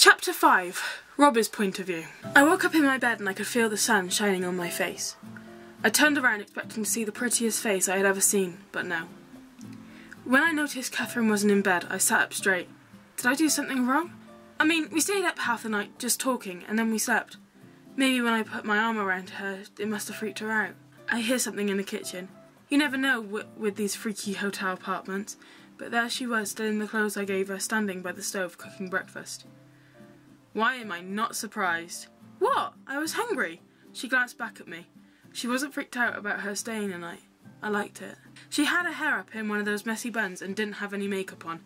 Chapter 5. Robbie's point of view. I woke up in my bed and I could feel the sun shining on my face. I turned around expecting to see the prettiest face I had ever seen, but no. When I noticed Catherine wasn't in bed, I sat up straight. Did I do something wrong? I mean, we stayed up half the night just talking and then we slept. Maybe when I put my arm around her, it must have freaked her out. I hear something in the kitchen. You never know with these freaky hotel apartments, but there she was, still in the clothes I gave her, standing by the stove cooking breakfast. Why am I not surprised? What? I was hungry. She glanced back at me. She wasn't freaked out about her staying the night. I liked it. She had her hair up in one of those messy buns and didn't have any makeup on.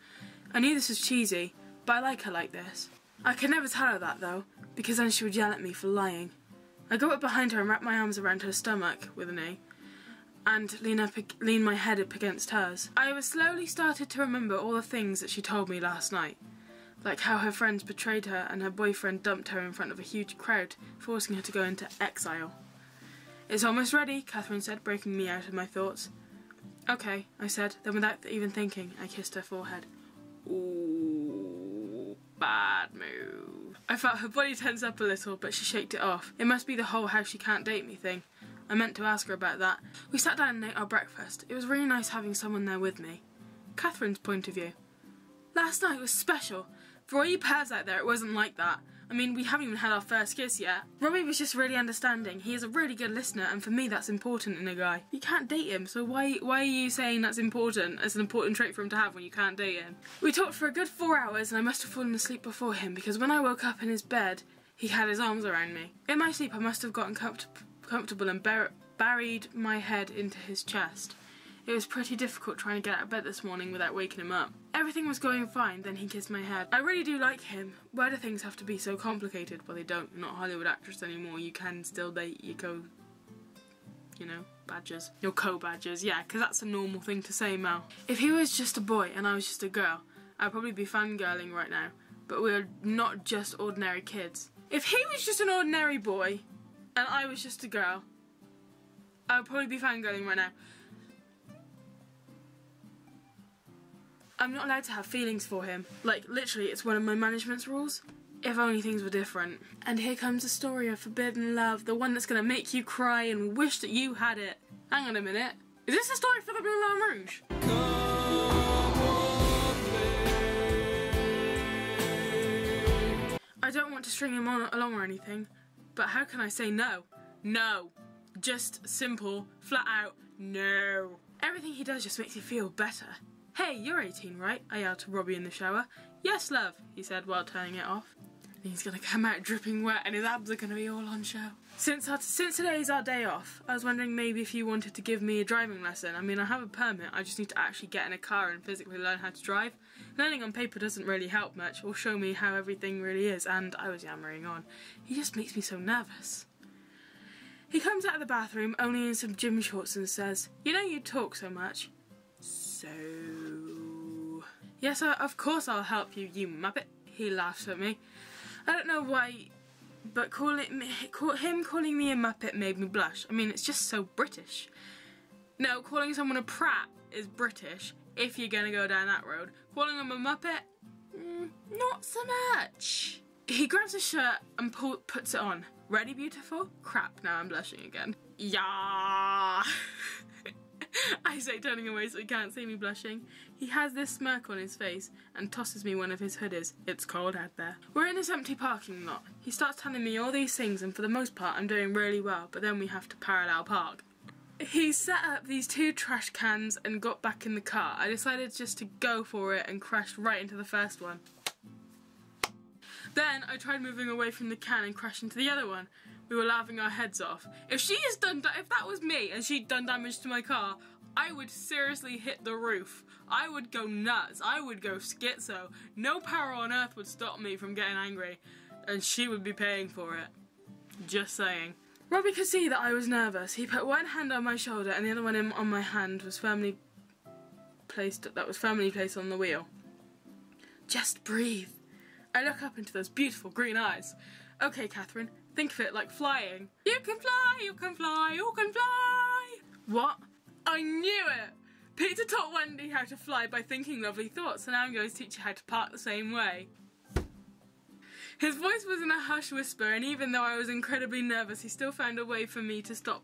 I knew this was cheesy, but I like her like this. I could never tell her that though, because then she would yell at me for lying. I got up behind her and wrapped my arms around her stomach, with an A, and lean my head up against hers. I was slowly started to remember all the things that she told me last night. Like how her friends betrayed her and her boyfriend dumped her in front of a huge crowd, forcing her to go into exile. It's almost ready, Catherine said, breaking me out of my thoughts. Okay, I said, then without even thinking, I kissed her forehead. Ooh, bad move. I felt her body tense up a little, but she shaked it off. It must be the whole how she can't date me thing. I meant to ask her about that. We sat down and ate our breakfast. It was really nice having someone there with me. Catherine's point of view. Last night was special. For all you pervs out there, it wasn't like that. I mean, we haven't even had our first kiss yet. Robbie was just really understanding. He is a really good listener, and for me that's important in a guy. You can't date him, so why are you saying that's important as an important trait for him to have when you can't date him? We talked for a good 4 hours, and I must have fallen asleep before him, because when I woke up in his bed, he had his arms around me. In my sleep, I must have gotten comfortable and buried my head into his chest. It was pretty difficult trying to get out of bed this morning without waking him up. Everything was going fine, then he kissed my head. I really do like him. Why do things have to be so complicated? Well, they don't. You're not a Hollywood actress anymore. You can still date your badgers. Your co-badgers, yeah, because that's a normal thing to say, Mel. If he was just a boy and I was just a girl, I'd probably be fangirling right now. But we're not just ordinary kids. If he was just an ordinary boy and I was just a girl, I would probably be fangirling right now. I'm not allowed to have feelings for him. Like, literally, it's one of my management's rules. If only things were different. And here comes the story of forbidden love, the one that's gonna make you cry and wish that you had it. Hang on a minute. Is this the story for the Moulin Rouge? I don't want to string him along or anything, but how can I say no? No. Just simple, flat out, no. Everything he does just makes me feel better. Hey, you're 18, right? I yelled to Robbie in the shower. Yes, love, he said while turning it off. He's gonna come out dripping wet and his abs are gonna be all on show. Since today's our day off, I was wondering maybe if you wanted to give me a driving lesson. I mean, I have a permit, I just need to actually get in a car and physically learn how to drive. Learning on paper doesn't really help much or show me how everything really is, and I was yammering on. He just makes me so nervous. He comes out of the bathroom only in some gym shorts and says, "You know you talk so much." So... Yes, of course I'll help you, you muppet. He laughs at me. I don't know why, but him calling me a muppet made me blush. I mean, it's just so British. No, calling someone a prat is British, if you're gonna go down that road. Calling him a muppet? Not so much. He grabs his shirt and puts it on. Ready, beautiful? Crap, now I'm blushing again. Yeah. I say, turning away so he can't see me blushing. He has this smirk on his face and tosses me one of his hoodies. It's cold out there. We're in this empty parking lot. He starts telling me all these things and for the most part I'm doing really well, but then we have to parallel park. He set up these 2 trash cans and got back in the car. I decided just to go for it and crashed right into the first one. Then I tried moving away from the can and crashed into the other one. We were laughing our heads off. If that was me and she'd done damage to my car, I would seriously hit the roof. I would go nuts. I would go schizo. No power on earth would stop me from getting angry. And she would be paying for it. Just saying. Robbie could see that I was nervous. He put one hand on my shoulder and the other one on my hand was firmly placed on the wheel. Just breathe. I look up into those beautiful green eyes. Okay, Catherine, think of it like flying. You can fly, you can fly, you can fly. What? I knew it! Peter taught Wendy how to fly by thinking lovely thoughts, and now I'm going to teach you how to park the same way. His voice was in a hush whisper, and even though I was incredibly nervous, he still found a way for me to stop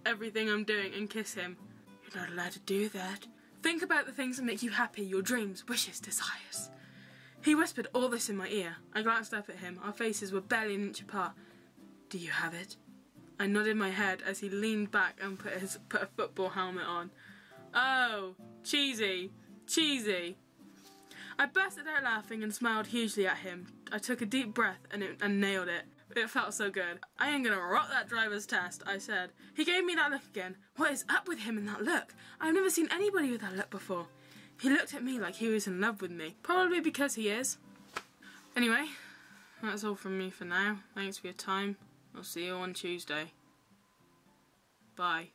everything I'm doing and kiss him. You're not allowed to do that. Think about the things that make you happy, your dreams, wishes, desires. He whispered all this in my ear. I glanced up at him. Our faces were barely an inch apart. Do you have it? I nodded my head as he leaned back and put a football helmet on. Oh, cheesy, cheesy. I bursted out laughing and smiled hugely at him. I took a deep breath and nailed it. It felt so good. I am gonna rock that driver's test, I said. He gave me that look again. What is up with him in that look? I've never seen anybody with that look before. He looked at me like he was in love with me. Probably because he is. Anyway, that's all from me for now. Thanks for your time. I'll see you on Tuesday. Bye.